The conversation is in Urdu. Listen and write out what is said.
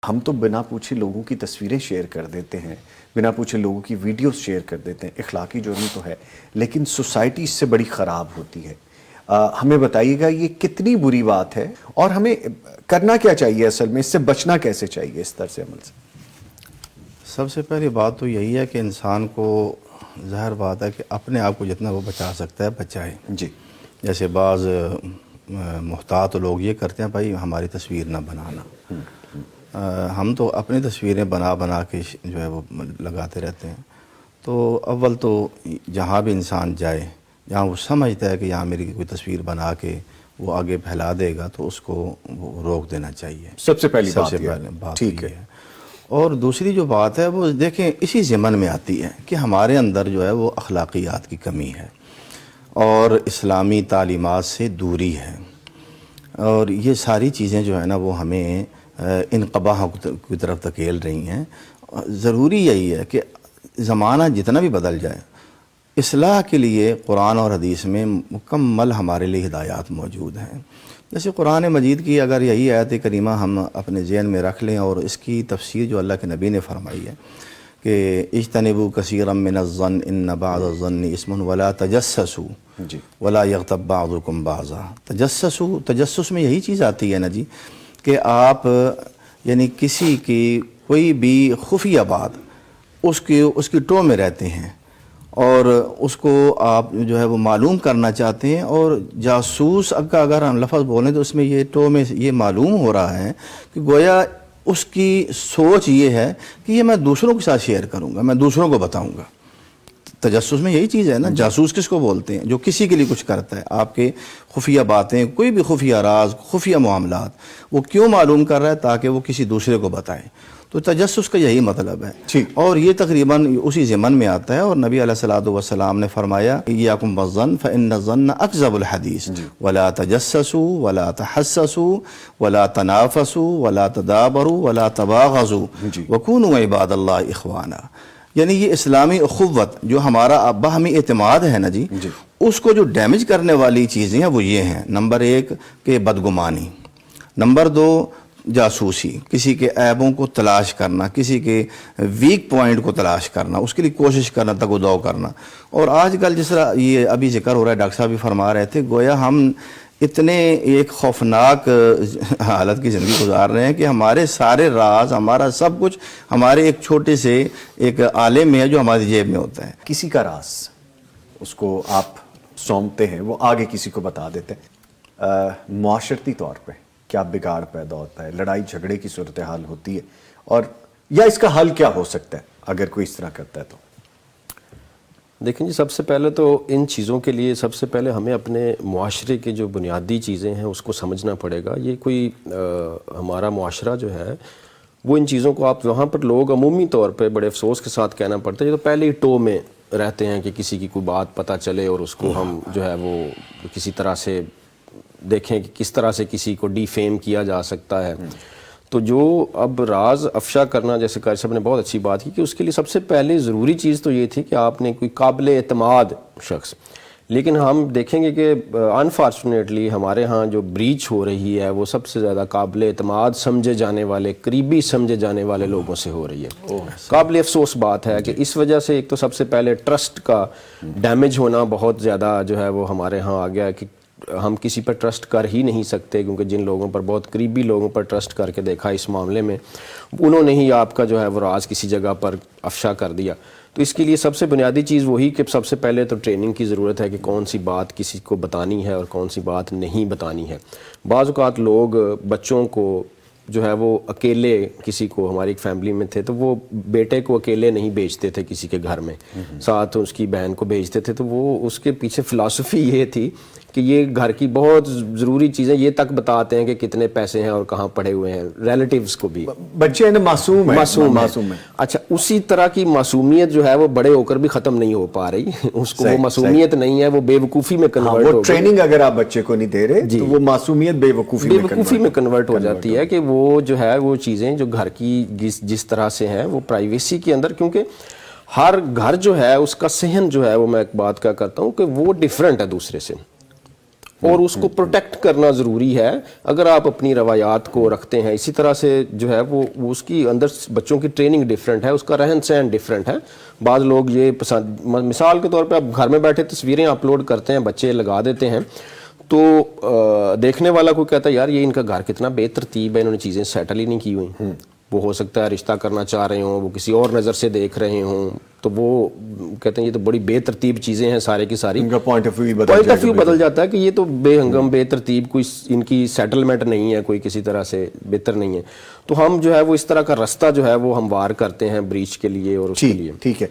ہم تو بنا پوچھے لوگوں کی تصویریں شیئر کر دیتے ہیں، بنا پوچھے لوگوں کی ویڈیوز شیئر کر دیتے ہیں، اخلاقی جرم تو ہے، لیکن سوسائٹی اس سے بڑی خراب ہوتی ہے۔ ہمیں بتائیے گا یہ کتنی بری بات ہے اور ہمیں کرنا کیا چاہیے، اصل میں اس سے بچنا کیسے چاہیے اس طرح سے عمل سے؟ سب سے پہلی بات تو یہی ہے کہ انسان کو ظاہر بات ہے کہ اپنے آپ کو جتنا وہ بچا سکتا ہے بچائے۔ جی، جیسے بعض محتاط لوگ یہ کرتے ہیں بھائی ہماری تصویر نہ بنانا، ہم تو اپنی تصویریں بنا بنا کے جو ہے وہ لگاتے رہتے ہیں۔ تو اول تو جہاں بھی انسان جائے، جہاں وہ سمجھتا ہے کہ یہاں میری کوئی تصویر بنا کے وہ آگے پھیلا دے گا تو اس کو وہ روک دینا چاہیے۔ سب سے پہلی بات ٹھیک یہ ہے۔ اور دوسری جو بات ہے وہ دیکھیں اسی ضمن میں آتی ہے کہ ہمارے اندر جو ہے وہ اخلاقیات کی کمی ہے اور اسلامی تعلیمات سے دوری ہے، اور یہ ساری چیزیں جو ہے نا وہ ہمیں انقباح کی طرف دھکیل رہی ہیں۔ ضروری یہی ہے کہ زمانہ جتنا بھی بدل جائے، اصلاح کے لیے قرآن اور حدیث میں مکمل ہمارے لیے ہدایات موجود ہیں۔ جیسے قرآن مجید کی اگر یہی آیت کریمہ ہم اپنے ذہن میں رکھ لیں اور اس کی تفسیر جو اللہ کے نبی نے فرمائی ہے کہ اجتنبوا کثیرا من الظن ان بعض الظن اسم ولا تجسسوا ولا یغتب بعضکم بعضا۔ تجسس میں یہی چیز آتی ہے نا جی کہ آپ یعنی کسی کی کوئی بھی خفیہ بات اس کی ٹو میں رہتے ہیں اور اس کو آپ جو ہے وہ معلوم کرنا چاہتے ہیں، اور جاسوس کا اگر ہم لفظ بولیں تو اس میں یہ ٹو میں یہ معلوم ہو رہا ہے کہ گویا اس کی سوچ یہ ہے کہ یہ میں دوسروں کے ساتھ شیئر کروں گا، میں دوسروں کو بتاؤں گا۔ تجسس میں یہی چیز ہے نا۔ جاسوس کس کو بولتے ہیں؟ جو کسی کے لیے کچھ کرتا ہے، آپ کے خفیہ باتیں، کوئی بھی خفیہ راز، خفیہ معاملات وہ کیوں معلوم کر رہا ہے؟ تاکہ وہ کسی دوسرے کو بتائے۔ تو تجسس کا یہی مطلب ہے، اور یہ تقریباً اسی ضمن میں آتا ہے۔ اور نبی علیہ الصلوۃ والسلام نے فرمایا ایاکم والظن فإن الظن اکذب الحدیث ولا تجسسوا ولا تحسسوا ولا تنافسوا ولا تدابروا ولا تباغضوا وکونوا عباد اللہ اخوانا۔ یعنی یہ اسلامی اخوت جو ہمارا باہمی اعتماد ہے نا جی، اس کو جو ڈیمیج کرنے والی چیزیں ہیں وہ یہ ہیں: نمبر 1 کہ بدگمانی، نمبر 2 جاسوسی، کسی کے عیبوں کو تلاش کرنا، کسی کے ویک پوائنٹ کو تلاش کرنا، اس کے لیے کوشش کرنا، تگ و دو کرنا۔ اور آج کل جس طرح یہ ابھی ذکر ہو رہا ہے، ڈاکٹر صاحب بھی فرما رہے تھے، گویا ہم اتنے ایک خوفناک حالت کی زندگی گزار رہے ہیں کہ ہمارے سارے راز، ہمارا سب کچھ ہمارے ایک چھوٹے سے ایک آلے میں ہے جو ہماری جیب میں ہوتا ہے۔ کسی کا راز اس کو آپ سونپتے ہیں، وہ آگے کسی کو بتا دیتے ہیں، معاشرتی طور پہ کیا بگاڑ پیدا ہوتا ہے، لڑائی جھگڑے کی صورتحال ہوتی ہے، اور یا اس کا حل کیا ہو سکتا ہے اگر کوئی اس طرح کرتا ہے تو؟ دیکھیں جی، سب سے پہلے تو ان چیزوں کے لیے سب سے پہلے ہمیں اپنے معاشرے کے جو بنیادی چیزیں ہیں اس کو سمجھنا پڑے گا۔ یہ کوئی ہمارا معاشرہ جو ہے وہ ان چیزوں کو آپ وہاں پر لوگ عمومی طور پہ بڑے افسوس کے ساتھ کہنا پڑتا ہے، یہ تو پہلے ہی ٹو میں رہتے ہیں کہ کسی کی کوئی بات پتہ چلے اور اس کو ہم جو ہے وہ کسی طرح سے دیکھیں کہ کس طرح سے کسی کو ڈی فیم کیا جا سکتا ہے۔ تو جو اب راز افشا کرنا، جیسے قاری صاحب نے بہت اچھی بات کی کہ اس کے لیے سب سے پہلے ضروری چیز تو یہ تھی کہ آپ نے کوئی قابل اعتماد شخص، لیکن ہم دیکھیں گے کہ انفارچونیٹلی ہمارے ہاں جو بریچ ہو رہی ہے وہ سب سے زیادہ قابل اعتماد سمجھے جانے والے، قریبی سمجھے جانے والے لوگوں سے ہو رہی ہے۔ قابل افسوس بات ہے کہ اس وجہ سے ایک تو سب سے پہلے ٹرسٹ کا ڈیمیج ہونا بہت زیادہ جو ہے وہ ہمارے ہاں آ گیا ہے کہ ہم کسی پر ٹرسٹ کر ہی نہیں سکتے، کیونکہ جن لوگوں پر بہت قریبی لوگوں پر ٹرسٹ کر کے دیکھا اس معاملے میں، انہوں نے ہی آپ کا جو ہے وہ راز کسی جگہ پر افشا کر دیا۔ تو اس کے لیے سب سے بنیادی چیز وہی کہ سب سے پہلے تو ٹریننگ کی ضرورت ہے کہ کون سی بات کسی کو بتانی ہے اور کون سی بات نہیں بتانی ہے۔ بعض اوقات لوگ بچوں کو جو ہے وہ اکیلے، کسی کو ہماری ایک فیملی میں تھے تو وہ بیٹے کو اکیلے نہیں بھیجتے تھے کسی کے گھر میں، ساتھ اس کی بہن کو بھیجتے تھے، تو وہ اس کے پیچھے فلسفی یہ تھی کہ یہ گھر کی بہت ضروری چیزیں یہ تک بتاتے ہیں کہ کتنے پیسے ہیں اور کہاں پڑے ہوئے ہیں، ریلیٹیوز کو بھی۔ بچے ہیں معصوم ہیں۔ اچھا، اسی طرح کی معصومیت جو ہے وہ بڑے ہو کر بھی ختم نہیں ہو پا رہی، اس کو وہ معصومیت نہیں ہے، وہ بے وقوفی میں کنورٹ ہو گئی۔ ٹریننگ اگر آپ بچے کو نہیں دے رہے تو وہ معصومیت بے وقوفی میں کنورٹ ہو جاتی ہے کہ وہ جو ہے وہ چیزیں جو گھر کی جس طرح سے ہیں وہ پرائیویسی کے اندر، کیونکہ ہر گھر جو ہے اس کا صحن جو ہے وہ میں ایک بات کیا کرتا ہوں کہ وہ ڈیفرنٹ ہے دوسرے سے۔ اور اس کو پروٹیکٹ کرنا ضروری ہے. اگر آپ اپنی روایات کو رکھتے ہیں اسی طرح سے جو ہے وہ اس کی اندر بچوں کی ٹریننگ ڈیفرنٹ ہے, اس کا رہن سہن ڈیفرنٹ ہے. بعض لوگ یہ پسند, مثال کے طور پہ آپ گھر میں بیٹھے تصویریں اپلوڈ کرتے ہیں, بچے لگا دیتے ہیں, تو دیکھنے والا کوئی کہتا ہے یار یہ ان کا گھر کتنا بے ترتیب ہے, انہوں نے چیزیں سیٹل ہی نہیں کی ہوئی. وہ ہو سکتا ہے رشتہ کرنا چاہ رہے ہوں, وہ کسی اور نظر سے دیکھ رہے ہوں, تو وہ کہتے ہیں یہ تو بڑی بے ترتیب چیزیں ہیں سارے کی ساری. ان کا پوائنٹ آف ویو بدل جاتا ہے کہ یہ تو بے ہنگم بے ترتیب, کوئی ان کی سیٹلمنٹ نہیں ہے, کوئی کسی طرح سے بہتر نہیں ہے. تو ہم جو ہے وہ اس طرح کا رستہ جو ہے وہ ہموار کرتے ہیں بریچ کے لیے اور اس کے لیے. ٹھیک ہے.